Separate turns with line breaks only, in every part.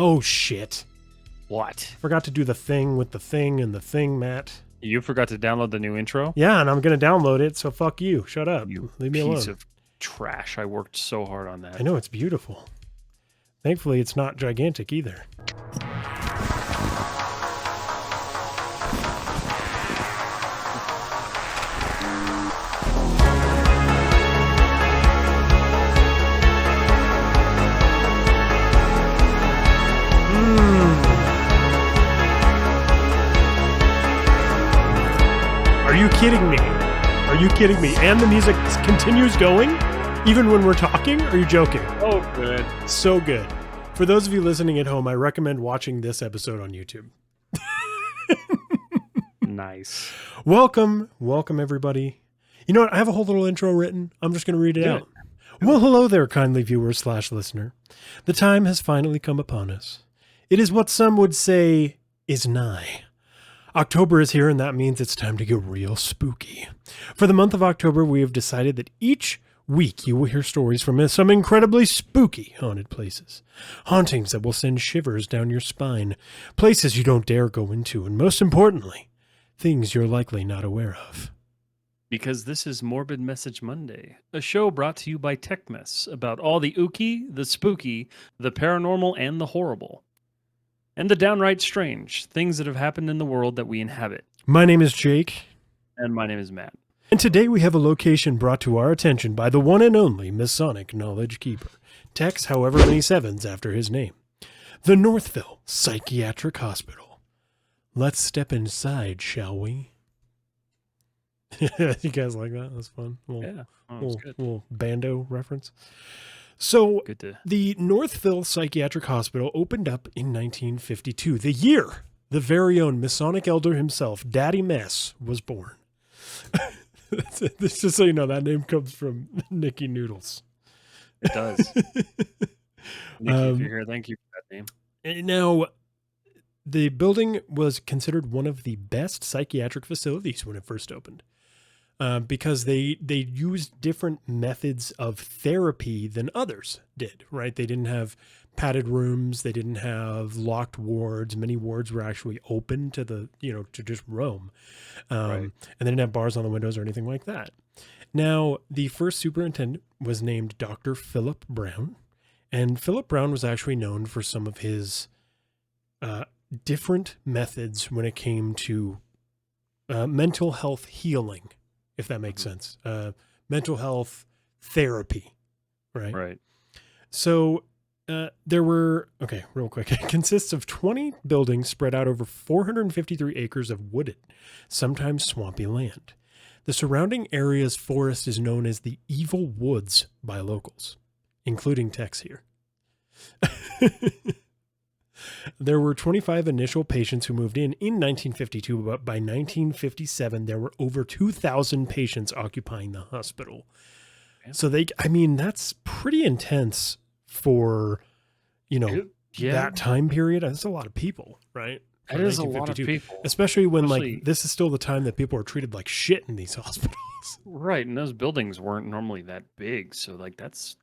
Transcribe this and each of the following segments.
Oh, shit.
What?
Forgot to do the thing with the thing and the thing, Matt.
You forgot to download the new intro?
Yeah, and I'm going to download it, so fuck you. Shut up.
You
Leave me alone.
piece of trash. I worked so hard on that.
I know, it's beautiful. Thankfully, it's not gigantic either. Are you kidding me? Are you kidding me? And the music continues going even when we're talking? Are you joking?
Oh, good.
So good. For those of you listening at home, I recommend watching this episode on YouTube.
Nice.
Welcome everybody. You know what? I have a whole little intro written. I'm just going to read it out. Well, hello there, kindly viewer/listener. The time has finally come upon us. It is what some would say is nigh. October is here, and that means it's time to get real spooky. For the month of October, we have decided that each week you will hear stories from some incredibly spooky haunted places. Hauntings that will send shivers down your spine. Places you don't dare go into, and most importantly, things you're likely not aware of.
Because this is Morbid Message Monday, a show brought to you by TechMess about all the ooky, the spooky, the paranormal, and the horrible. And the downright strange, things that have happened in the world that we inhabit.
My name is Jake.
And my name is Matt.
And today we have a location brought to our attention by the one and only Messonic Knowledge Keeper Tex however many sevens after his name. The Northville Psychiatric Hospital. Let's step inside, shall we? You guys like that? That's fun.
Yeah, that was good.
Little bando reference. So,
Good
the Northville Psychiatric Hospital opened up in 1952, the year the very own Masonic elder himself, Daddy Mess, was born. Just so you know, that name comes from Nicky Noodles.
It does. Nikki, if you're here, thank you for that name.
Now, the building was considered one of the best psychiatric facilities when it first opened. Because they used different methods of therapy than others did, right? They didn't have padded rooms. They didn't have locked wards. Many wards were actually open to to just roam.
Right.
And they didn't have bars on the windows or anything like that. Now, the first superintendent was named Dr. Phillip Brown. And Phillip Brown was actually known for some of his different methods when it came to mental health healing. If that makes sense. Mental health therapy, right?
Right.
So there were, okay, real quick. It consists of 20 buildings spread out over 453 acres of wooded, sometimes swampy land. The surrounding area's forest is known as the Evil Woods by locals, including Tex here. There were 25 initial patients who moved in 1952, but by 1957, there were over 2,000 patients occupying the hospital. So that's pretty intense for, that time period. That's a lot of people, right?
That is a lot of people.
Especially when this is still the time that people are treated like shit in these hospitals.
Right. And those buildings weren't normally that big. So that's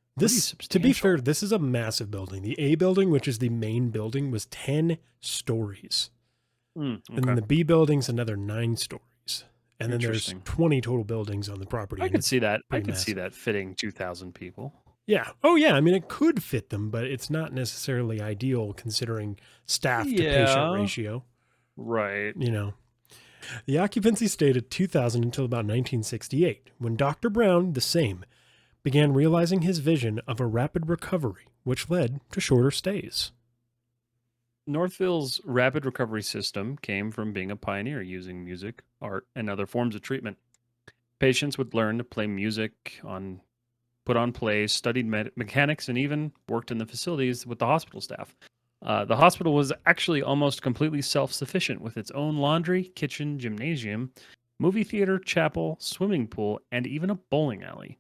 to be fair, this is a massive building. The A building, which is the main building, was 10 stories.
Okay.
And then the B building's another 9 stories. And then there's 20 total buildings on the property.
I could see that. I could
massive.
see that fitting 2,000 people.
Yeah. Oh, yeah. I mean, it could fit them, but it's not necessarily ideal considering staff to patient ratio.
Right.
The occupancy stayed at 2,000 until about 1968, when Dr. Brown, the same, began realizing his vision of a rapid recovery, which led to shorter stays.
Northville's rapid recovery system came from being a pioneer using music, art, and other forms of treatment. Patients would learn to play music, put on plays, studied mechanics, and even worked in the facilities with the hospital staff. The hospital was actually almost completely self-sufficient with its own laundry, kitchen, gymnasium, movie theater, chapel, swimming pool, and even a bowling alley.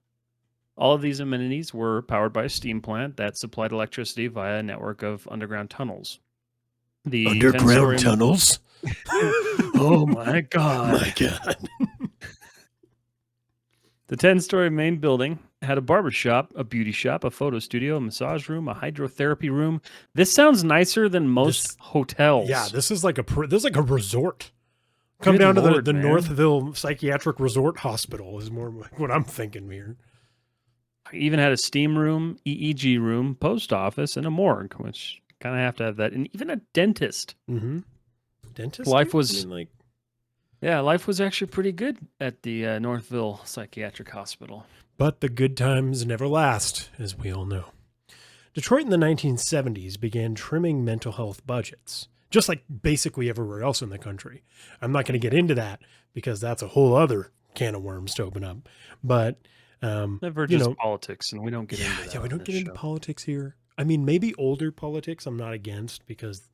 All of these amenities were powered by a steam plant that supplied electricity via a network of underground tunnels. The
underground tunnels?
Oh my God.
My God.
The 10-story main building had a barber shop, a beauty shop, a photo studio, a massage room, a hydrotherapy room. This sounds nicer than most hotels.
Yeah, this is like a resort. Come
Good
down
Lord,
to the
man.
Northville Psychiatric Resort Hospital is more like what I'm thinking here.
I even had a steam room, EEG room, post office, and a morgue, which kind of have to have that, and even a dentist.
Mm-hmm. Dentist?
Life
dude?
was
I mean, like,
Yeah, life was actually pretty good at the Northville Psychiatric Hospital.
but the good times never last, as we all know. Detroit in the 1970s began trimming mental health budgets, just like basically everywhere else in the country. I'm not going to get into that because that's a whole other can of worms to open up. But,
Never
you
just
know,
politics, and we don't get into that.
yeah, we
on
don't
this
get into
show.
politics here. I mean, maybe older politics I'm not against because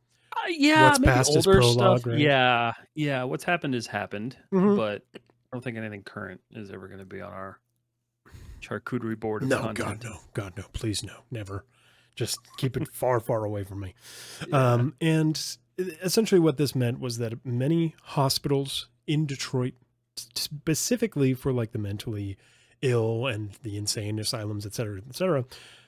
Yeah,
what's
maybe
past is
older
prologue,
stuff.
right?
Yeah. What's happened has happened,
Mhm.
but I don't think anything current is ever going to be on our charcuterie board of
No,
content.
God, no, please, no, never. Just keep it far, far away from me.
Yeah.
And essentially what this meant was that many hospitals in Detroit, specifically for like the mentally ill and the insane asylums, et cetera,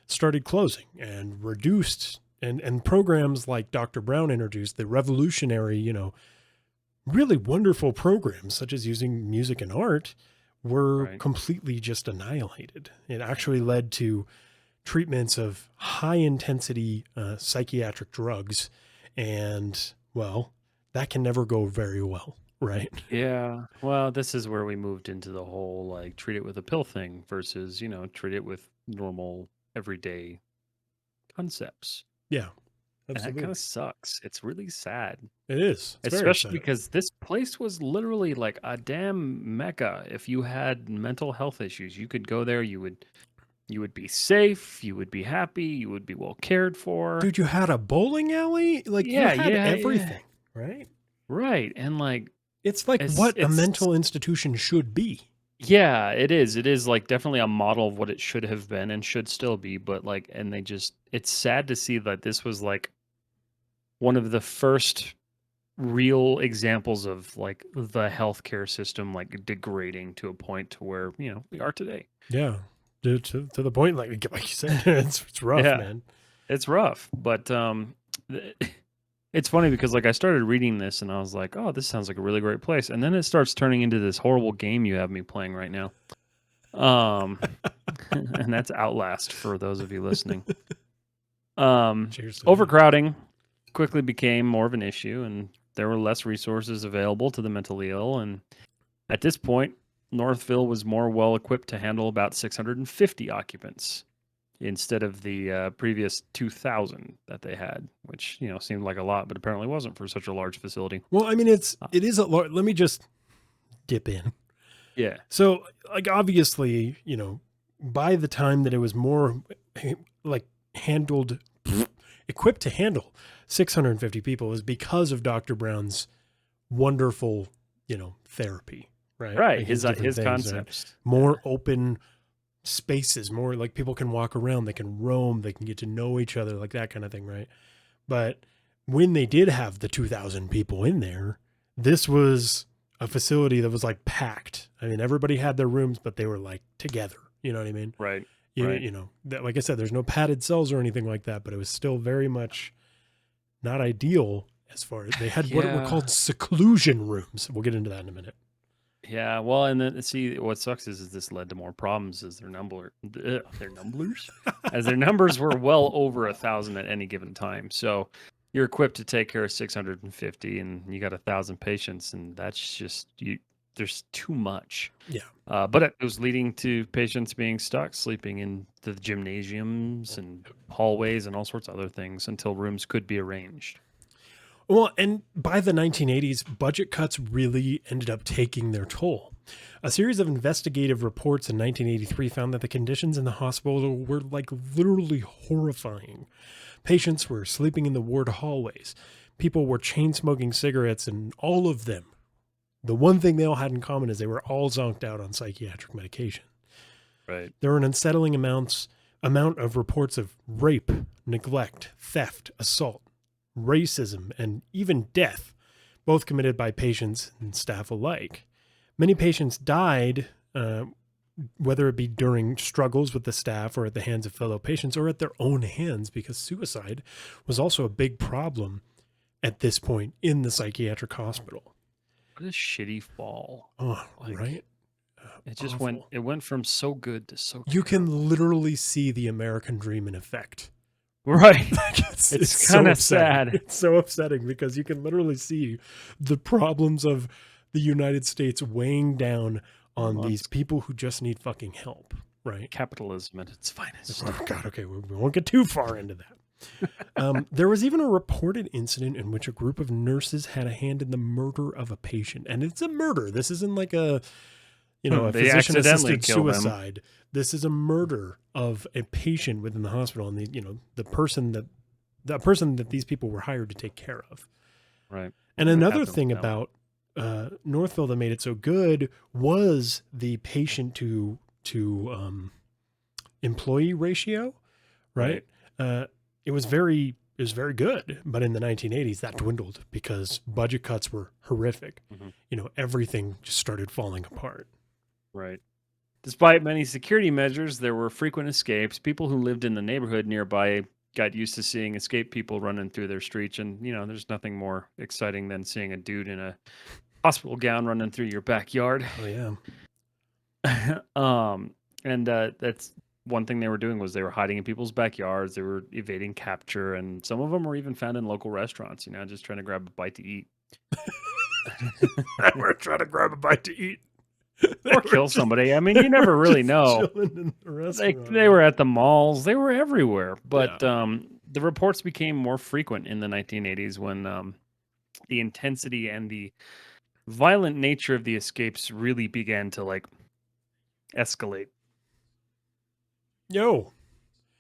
started closing and reduced. And programs like Dr. Brown introduced, the revolutionary, really wonderful programs such as using music and art were
Right.
completely just annihilated. It actually led to treatments of high intensity psychiatric drugs. And well, that can never go very well, right?
Yeah. Well, this is where we moved into the whole like treat it with a pill thing versus, treat it with normal everyday concepts.
Yeah,
And that
absolutely.
kind of sucks. It's really sad.
It is. It's very
Especially
sad.
because this place was literally like a damn mecca. If you had mental health issues, you could go there, you would be safe, you would be happy, you would be well cared for.
Dude, you had a bowling alley? Like you
Yeah,
had
yeah.
everything, right?
Right. And like
It's like what a mental institution should be.
Yeah, it is. It is like definitely a model of what it should have been and should still be, but like and it's sad to see that this was like one of the first real examples of like the healthcare system like degrading to a point to where we are today.
Yeah, to the point, like you said, it's rough,
Yeah.
man.
It's rough, but it's funny because like I started reading this and I was like, oh, this sounds like a really great place, and then it starts turning into this horrible game you have me playing right now, and that's Outlast for those of you listening.
Cheers to that.
Overcrowding quickly became more of an issue, and there were less resources available to the mentally ill. And at this point, Northville was more well equipped to handle about 650 occupants instead of the previous 2,000 that they had, which seemed like a lot, but apparently wasn't for such a large facility.
Well, I mean, it is a lot. Let me just dip in.
Yeah.
So, like, obviously, by the time that it was more like equipped to handle 650 people is because of Dr. Brown's wonderful, therapy, right?
Right.
Like
His
different things,
concepts.
right? More open spaces, more like people can walk around, they can roam, they can get to know each other, like that kind of thing, right? But when they did have the 2,000 people in there, this was a facility that was like packed. I mean, everybody had their rooms, but they were like together. You know what I mean?
Right.
That, like I said, there's no padded cells or anything like that, but it was still very much not ideal as far as they had what were called seclusion rooms. We'll get into that in a minute.
Yeah, well, and then see what sucks is this led to more problems as their numbers were well over 1,000 at any given time. So you're equipped to take care of 650, and you got 1,000 patients, and that's just there's too much.
Yeah.
But it was leading to patients being stuck, sleeping in the gymnasiums and hallways and all sorts of other things until rooms could be arranged.
Well, and by the 1980s, budget cuts really ended up taking their toll. A series of investigative reports in 1983 found that the conditions in the hospital were like literally horrifying. Patients were sleeping in the ward hallways. People were chain smoking cigarettes, and all of them, the one thing they all had in common is they were all zonked out on psychiatric medication.
Right.
There were an unsettling amount of reports of rape, neglect, theft, assault, racism, and even death, both committed by patients and staff alike. Many patients died whether it be during struggles with the staff or at the hands of fellow patients or at their own hands, because suicide was also a big problem at this point in the psychiatric hospital.
What a shitty fall.
Oh, right.
It just
Awful.
went from so good to so
You
terrible.
can literally see the American dream in effect.
Right.
It's
kind
so
of sad.
It's so upsetting because you can literally see the problems of the United States weighing down on these people who just need fucking help, right?
Capitalism at its finest.
Oh, God, okay, we won't get too far into that. There was even a reported incident in which a group of nurses had a hand in the murder of a patient. And it's a murder. This isn't like a
They
physician-assisted
killed him.
suicide. This is a murder of a patient within the hospital, and the person that these people were hired to take care of.
Right.
And
What
another
happened
thing
with that
about Northville that made it so good was the patient to employee ratio, right? It was very good, but in the 1980s that dwindled because budget cuts were horrific.
Mhm.
Everything just started falling apart.
Right. Despite many security measures, there were frequent escapes. People who lived in the neighborhood nearby got used to seeing escaped people running through their streets. And, there's nothing more exciting than seeing a dude in a hospital gown running through your backyard.
Oh, yeah.
And that's one thing they were doing was they were hiding in people's backyards. They were evading capture. And some of them were even found in local restaurants, just trying to grab a bite to eat.
We're trying to grab a bite to eat.
Or kill somebody. I mean, you never really know. They were at the malls. They were everywhere. But the reports became more frequent in the 1980s when the intensity and the violent nature of the escapes really began to escalate.
Yo.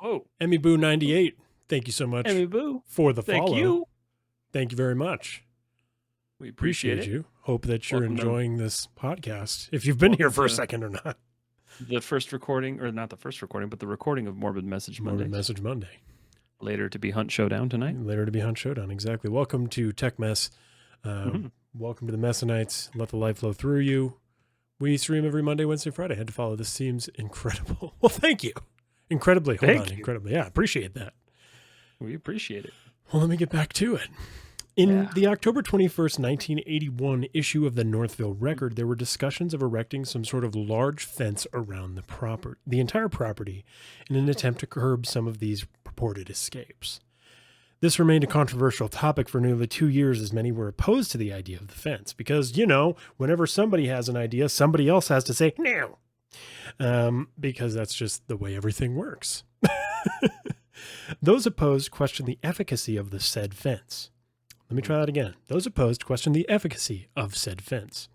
Oh,
Emmy Boo 98. Thank you so much
Emmy Boo
for the
Thank
follow.
you.
Thank you very much.
We appreciate it.
You. Hope that you're
Welcome to-
enjoying this podcast. If you've been here for a second or not.
The first recording, or not the first recording, but the recording of Morbid Message Monday.
Morbid Message Monday.
Later to be Hunt Showdown tonight.
Later to be Hunt Showdown. Exactly. Welcome to Tech Mess. Welcome to the Messonites. Let the light flow through you. We stream every Monday, Wednesday, Friday. I had to follow. This seems incredible. Well, thank you. Incredibly. Incredibly. Yeah, appreciate that.
We appreciate it.
Well, let me get back to it. In the October 21st, 1981 issue of the Northville Record, there were discussions of erecting some sort of large fence around the entire property in an attempt to curb some of these purported escapes. This remained a controversial topic for nearly 2 years, as many were opposed to the idea of the fence because, whenever somebody has an idea, somebody else has to say, no, because that's just the way everything works. Those opposed questioned the efficacy of the said fence. Let me try that again. Those opposed questioned the efficacy of said fence.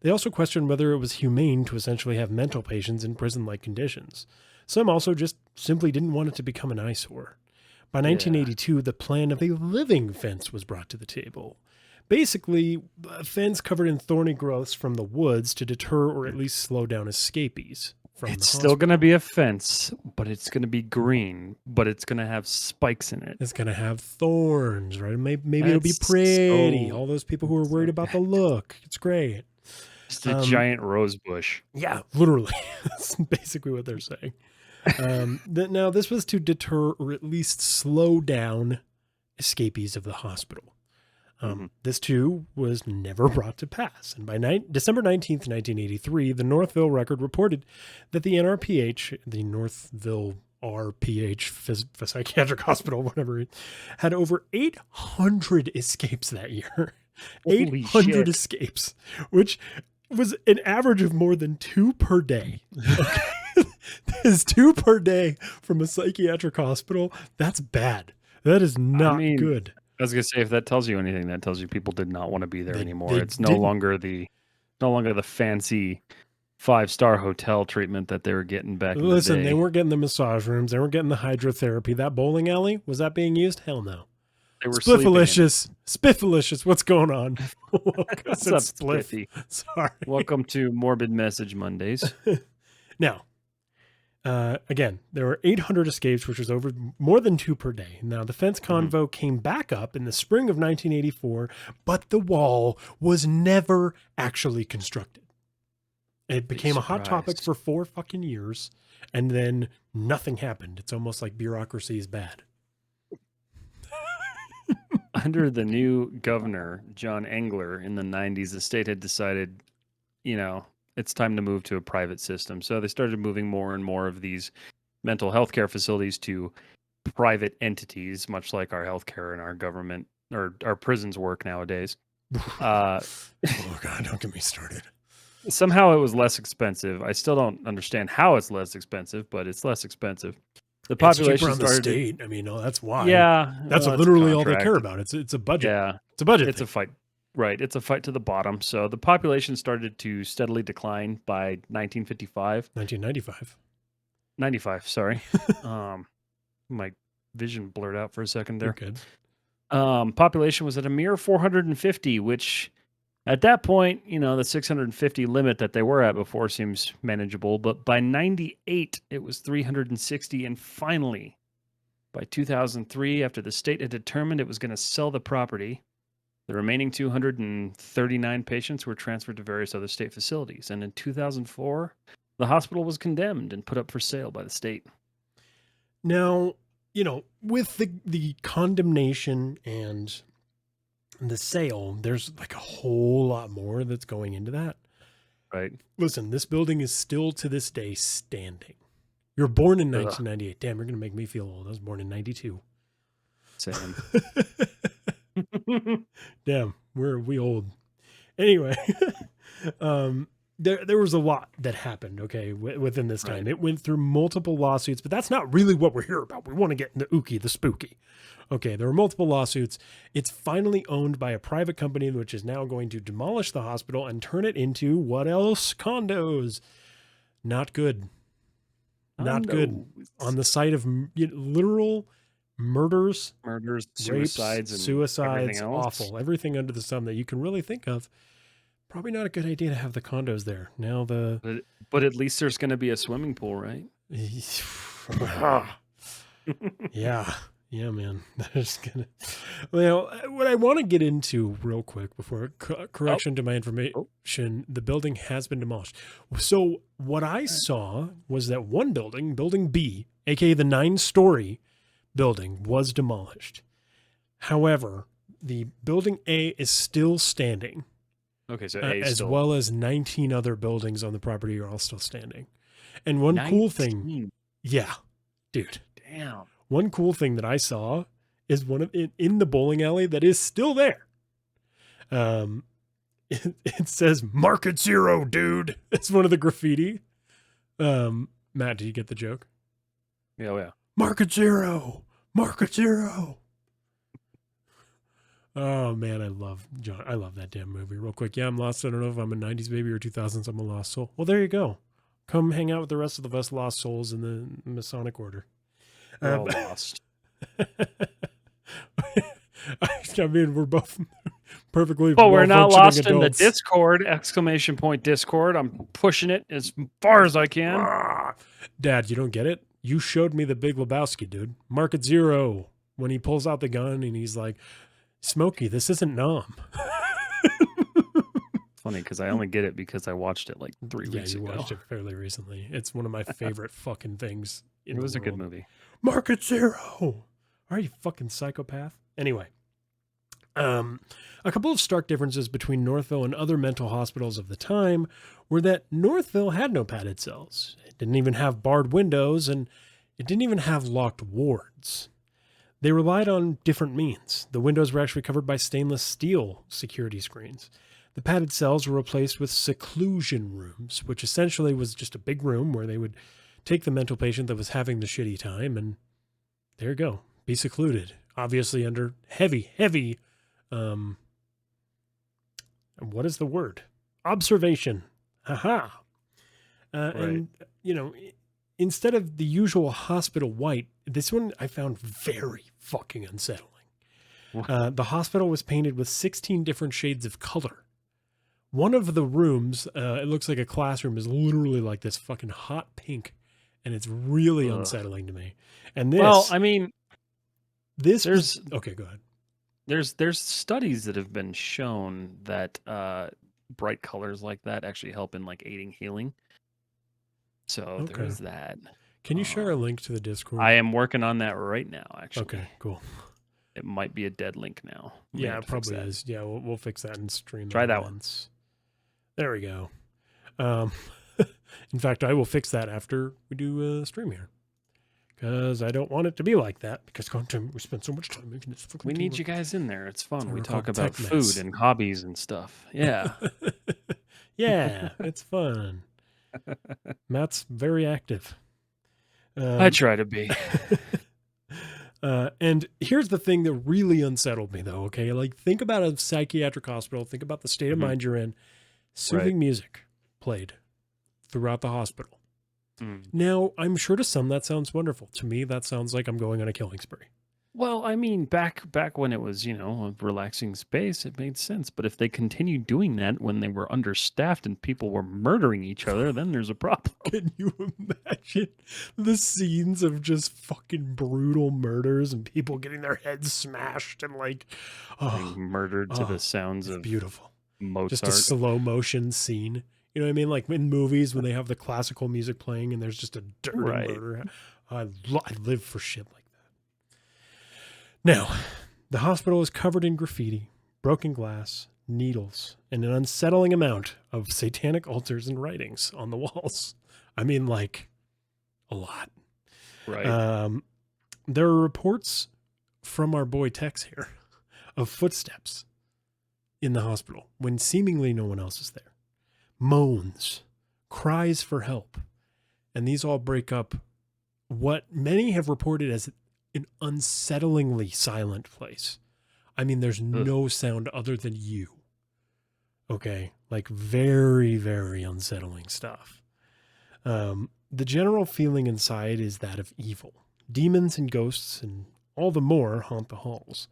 They also questioned whether it was humane to essentially have mental patients in prison-like conditions. Some also just simply didn't want it to become an eyesore. By 1982, the plan of a living fence was brought to the table. Basically, a fence covered in thorny growths from the woods to deter or at least slow down escapees.
It's still going to be a fence, but it's going to be green, but it's going to have spikes in it.
It's going to have thorns, right? Maybe it'll be pretty. All those people who are worried about the look. It's great.
Just a giant rose bush.
Yeah, literally. That's basically what they're saying. Now, this was to deter or at least slow down escapees of the hospital. This, too, was never brought to pass. And by December 19th, 1983, the Northville Record reported that the NRPH, the Northville RPH Psychiatric Hospital, whatever, had over 800 escapes that year. 800 escapes, which was an average of more than 2 per day. Okay? There's 2 per day from a psychiatric hospital. That's bad. That is not good.
I was gonna say, if that tells you anything, that tells you people did not want to be there anymore. It's no longer the fancy 5-star hotel treatment that they were getting back in the day.
They weren't getting the massage rooms. They weren't getting the hydrotherapy. That bowling alley, was that being used? Hell no.
They were
Spiffalicious. What's going on?
What's up, Spiffy?
Sorry.
Welcome to Morbid Message Mondays.
Now, again, there were 800 escapes, which was over more than 2 per day. Now, the fence convo came back up in the spring of 1984, but the wall was never actually constructed. It became a hot topic for 4 fucking years, and then nothing happened. It's almost like bureaucracy is bad.
Under the new governor, John Engler, in the 90s, the state had decided, it's time to move to a private system. So they started moving more and more of these mental health care facilities to private entities, much like our healthcare and our government or our prisons work nowadays.
Oh, God, don't get me started.
Somehow it was less expensive. I still don't understand how it's less expensive, but it's less expensive. The population
started. The state. I mean, that's why.
Yeah,
that's literally all they care about. It's a budget.
Yeah,
it's a budget.
It's a fight. Right, it's a fight to the bottom. So the population started to steadily decline by 1955.
1995.
95. Sorry. My vision blurred out for a second there.
You're good.
Population was at a mere 450, which at that point, the 650 limit that they were at before seems manageable. But by 98, it was 360. And finally, by 2003, after the state had determined it was going to sell the property, the remaining 239 patients were transferred to various other state facilities. And in 2004, the hospital was condemned and put up for sale by the state.
Now, with the condemnation and the sale, there's like a whole lot more that's going into that.
Right.
Listen, this building is still to this day standing. You're born in 1998. Damn, you're going to make me feel old. I was born in 92.
Same.
Damn, we old. Anyway, there was a lot that happened, okay, within this time. Right. It went through multiple lawsuits, but that's not really what we're here about. We want to get into the spooky. Okay, there were multiple lawsuits. It's finally owned by a private company, which is now going to demolish the hospital and turn it into what else? Condos. Not good. Not good. On the site of literal murders,
suicides,
rapes, suicides, awful. Everything under the sun that you can really think of. Probably not a good idea to have the condos there. Now
but at least there's going to be a swimming pool, right?
Yeah, man. Well, what I want to get into real quick before correction to my information, the building has been demolished. So what I saw was that one building, Building B, aka the 9-story building, was demolished. However, the Building A is still standing.
Okay, so
as well as 19 other buildings on the property are all still standing. And one cool thing, yeah, dude.
Damn.
One cool thing that I saw is in the bowling alley that is still there. It says Market Zero, dude. It's one of the graffiti. Matt, did you get the joke?
Yeah.
Market Zero. Market Zero. Oh man, I love that damn movie. Real quick, yeah, I'm lost. I don't know if I'm a 90s baby or 2000s. I'm a lost soul. Well, there you go. Come hang out with the rest of us lost souls in the Masonic order.
We're all lost.
I mean, we're both perfectly.
But we're not lost
adults.
In the Discord! Discord. I'm pushing it as far as I can.
Dad, you don't get it? You showed me the Big Lebowski, dude. Market Zero. When he pulls out the gun and he's like, Smokey, this isn't Nom.
Funny because I only get it because I watched it like 3 weeks ago.
Yeah, you watched it fairly recently. It's one of my favorite fucking things.
It was a good movie.
Market Zero. Are you fucking psychopath? Anyway, a couple of stark differences between Northville and other mental hospitals of the time were that Northville had no padded cells. It didn't even have barred windows, and it didn't even have locked wards. They relied on different means. The windows were actually covered by stainless steel security screens. The padded cells were replaced with seclusion rooms, which essentially was just a big room where they would take the mental patient that was having the shitty time and there you go, be secluded. Obviously under heavy, what is the word? Observation. Right. And, instead of the usual hospital white, this one I found very fucking unsettling. The hospital was painted with 16 different shades of color. One of the rooms, it looks like a classroom, is literally like this fucking hot pink, and it's really unsettling to me. And this,
well, I mean,
okay, go ahead.
There's studies that have been shown that bright colors like that actually help in like aiding healing. So
Okay.
there's that.
Can you share a link to the Discord?
I am working on that right now, actually.
Okay, cool.
It might be a dead link now.
Yeah, it probably is. Yeah, we'll fix that and stream.
Try that one.
There we go. In fact, I will fix that after we do a stream here. Because I don't want it to be like that. Because we spend so much time making this fucking
We need you guys in there. It's fun. We talk about food and hobbies and stuff. Yeah.
Yeah, it's fun. Matt's very active.
I try to be.
And here's the thing that really unsettled me, though, okay? Like, think about a psychiatric hospital. Think about the state of mind you're in. Soothing music played throughout the hospital. Now, I'm sure to some that sounds wonderful. To me, that sounds like I'm going on a killing spree.
Well, I mean, back when it was, a relaxing space, it made sense. But if they continued doing that when they were understaffed and people were murdering each other, then there's a problem.
Can you imagine the scenes of just fucking brutal murders and people getting their heads smashed and like
being murdered to the sounds of
beautiful
Mozart?
Just a slow motion scene. You know what I mean? Like in movies when they have the classical music playing and there's just a dirty murder. I live for shit like that. Now, the hospital is covered in graffiti, broken glass, needles, and an unsettling amount of satanic altars and writings on the walls. I mean, like, a lot.
Right.
There are reports from our boy Tex here of footsteps in the hospital when seemingly no one else is there. Moans, cries for help. And these all break up what many have reported as an unsettlingly silent place. I mean, there's no sound other than you. Okay? Like very, very unsettling stuff. The general feeling inside is that of evil. Demons and ghosts and all the more haunt the halls.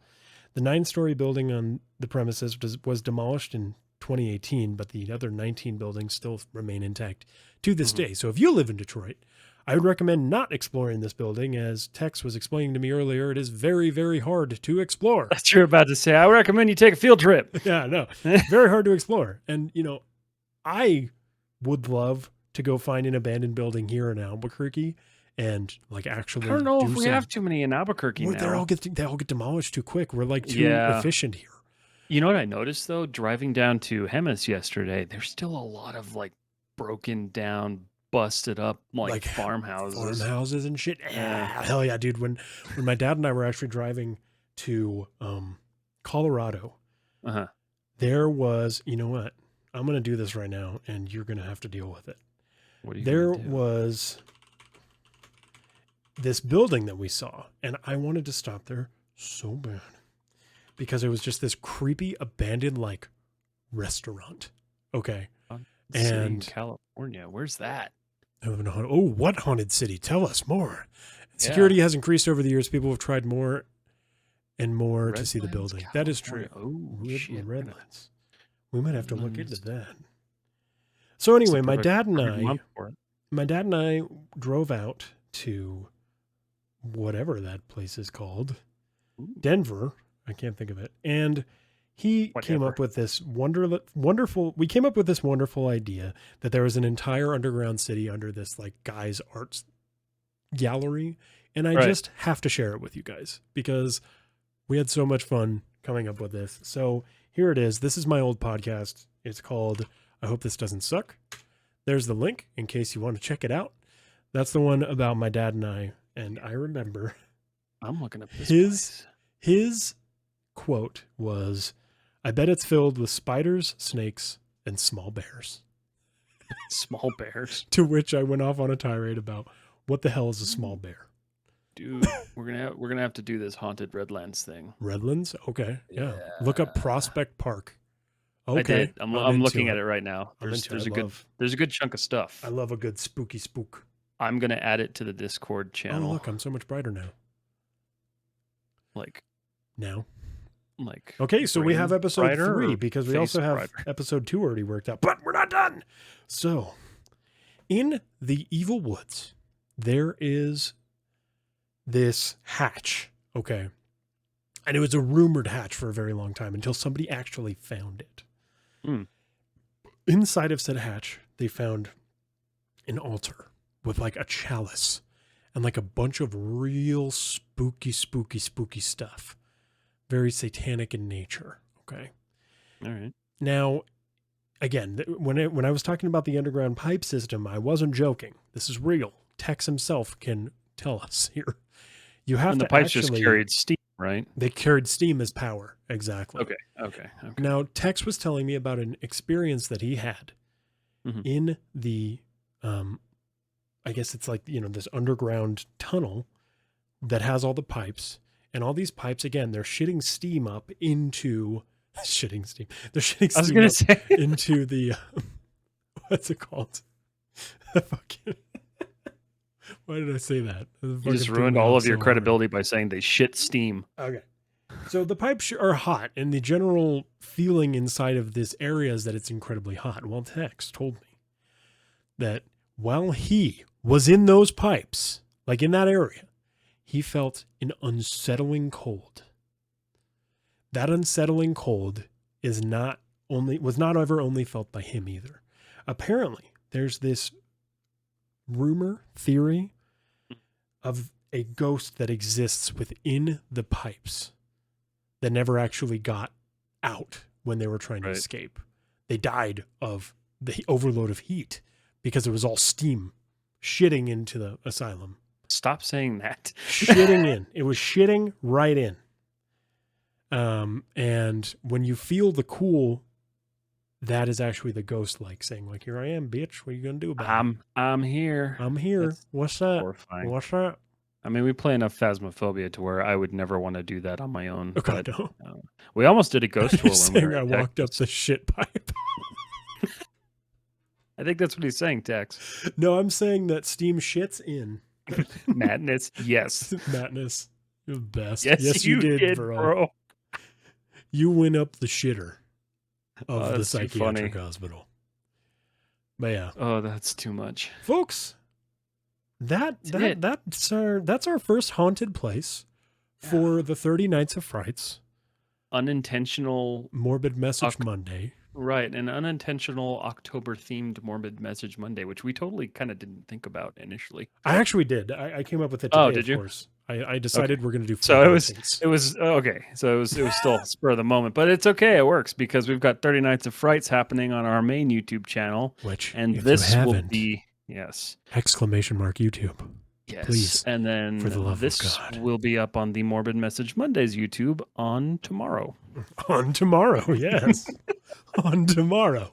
The 9-story building on the premises was demolished in 2018, but the other 19 buildings still remain intact to this day. So if you live in Detroit, I would recommend not exploring this building. As Tex was explaining to me earlier, it is very, very hard to explore.
That's what you're about to say. I recommend you take a field trip.
Yeah, no, very hard to explore. And, I would love to go find an abandoned building here in Albuquerque and like actually.
I don't know if we have too many in Albuquerque now.
They all get demolished too quick. We're like too efficient here.
You know what I noticed though? Driving down to Hemis yesterday, there's still a lot of like broken down, busted up like
farmhouses and shit. Yeah, hell yeah, dude. When my dad and I were actually driving to Colorado, there was, you know what? I'm gonna do this right now, and you're gonna have to deal with it. There was this building that we saw, and I wanted to stop there so bad because it was just this creepy abandoned like restaurant. Okay,
and in California, where's that?
Oh, what haunted city? Tell us more. Security has increased over the years. People have tried more and more to see the building. California. That is true.
Oh, shit.
Redlands. We might have to look into that. So anyway, my dad and I drove out to whatever that place is called. Denver. I can't think of it. And he came up with this wonderful idea that there was an entire underground city under this like guy's arts gallery. And I just have to share it with you guys because we had so much fun coming up with this. So here it is. This is my old podcast. It's called I Hope This Doesn't Suck. There's the link in case you want to check it out. That's the one about my dad and I. And I remember
I'm looking at this.
His quote was, "I bet it's filled with spiders, snakes, and small bears."
Small bears.
To which I went off on a tirade about what the hell is a small bear.
Dude, we're gonna have to do this haunted Redlands thing.
Redlands? Okay. Yeah. Look up Prospect Park. Okay.
I did. I'm looking at it right now. There's a good chunk of stuff.
I love a good spooky spook.
I'm gonna add it to the Discord channel.
Oh look, I'm so much brighter now. Okay, so we have episode 3 because we also have episode 2 already worked out, but we're not done. So in the evil woods, there is this hatch, okay? And it was a rumored hatch for a very long time until somebody actually found it. inside of said hatch, they found an altar with like a chalice and like a bunch of real spooky stuff. Very satanic in nature. Okay.
All right.
Now, again, when I was talking about the underground pipe system, I wasn't joking. This is real. Tex himself can tell us here. You have
and
to
the pipes
actually,
just carried steam, right?
They carried steam as power. Exactly.
Okay.
Now, Tex was telling me about an experience that he had in the, I guess it's like, this underground tunnel that has all the pipes. And all these pipes, again, they're shitting steam up into... They're shitting steam up into the... what's it called? Why did I say that?
You just ruined all of your credibility by saying they shit steam.
Okay. So the pipes are hot, and the general feeling inside of this area is that it's incredibly hot. Well, Tex told me that while he was in those pipes, like in that area, he felt an unsettling cold. That unsettling cold was not ever only felt by him either. Apparently, there's this theory of a ghost that exists within the pipes that never actually got out when they were trying to escape. They died of the overload of heat because it was all steam shitting into the asylum.
Stop saying that.
Shitting in. It was shitting right in. And when you feel the cool, that is actually the ghost saying, here I am, bitch. What are you going to do about it?
I'm here.
I'm here.
That's
What's up?
horrifying.
What's up?
I mean, we play enough Phasmophobia to where I would never want to do that on my own.
Okay,
but,
no.
We almost did a ghost tour when we were
I
in
walked up
Texas.
the shit pipe.
I think that's what he's saying, Tex.
No, I'm saying that steam shits in.
Madness. Yes.
Madness. You're the best.
Yes,
you did, bro. You went up the shitter of the psychiatric hospital. But yeah.
Oh, that's too much.
Folks, that's our first haunted place for the 30 Nights of Frights.
Unintentional
Morbid Message Monday.
Right, an unintentional October-themed Morbid Message Monday, which we totally kind of didn't think about initially.
I actually did. I came up with it today,
oh, did you?
Of course. I decided we're going to do
so it was okay. So it was still spur of the moment, but it's okay. It works because we've got 30 Nights of Frights happening on our main YouTube channel,
and
this will be
exclamation mark YouTube.
Yes,
please,
and then
for the love
this
of God.
Will be up on the Morbid Message Mondays YouTube on tomorrow.
On tomorrow, yes. On tomorrow.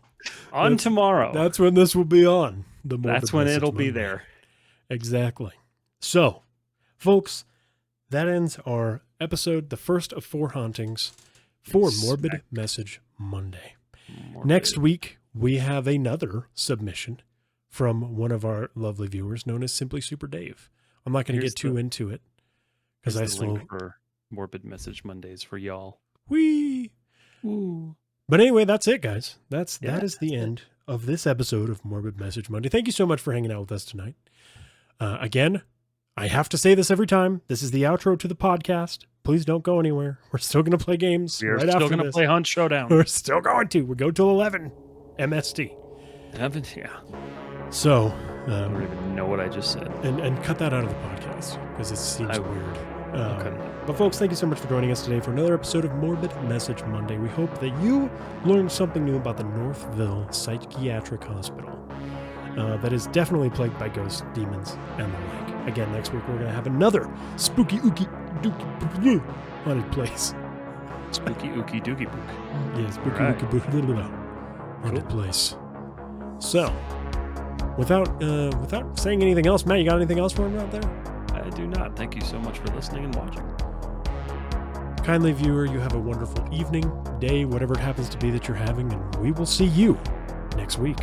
Tomorrow.
That's when this will be on.
That's when it'll be there.
Exactly. So, folks, that ends our episode, the first of 4 hauntings for Morbid Message Monday. Next week, we have another submission from one of our lovely viewers known as Simply Super Dave. I'm not going to get too into it because I still
link for Morbid Message Mondays for y'all.
Whee!
Ooh.
But anyway, that's it, guys. That is the end of this episode of Morbid Message Monday. Thank you so much for hanging out with us tonight. Again, I have to say this every time. This is the outro to the podcast. Please don't go anywhere. We're still going to play games.
We're still going to play Hunt Showdown.
We're still going to. We go till 11 MST.
Yeah.
So,
I don't even know what I just said.
And cut that out of the podcast because it seems weird.
Okay.
But folks, thank you so much for joining us today for another episode of Morbid Message Monday. We hope that you learned something new about the Northville Psychiatric Hospital that is definitely plagued by ghosts, demons, and the like. Again, next week we're going to have another spooky ooky dooky haunted place.
Spooky ooky dooky book.
Yeah, spooky ooky book haunted place. So, without saying anything else, Matt, you got anything else for him out there?
I do not. Thank you so much for listening and watching.
Kindly viewer, you have a wonderful evening, day, whatever it happens to be that you're having, and we will see you next week.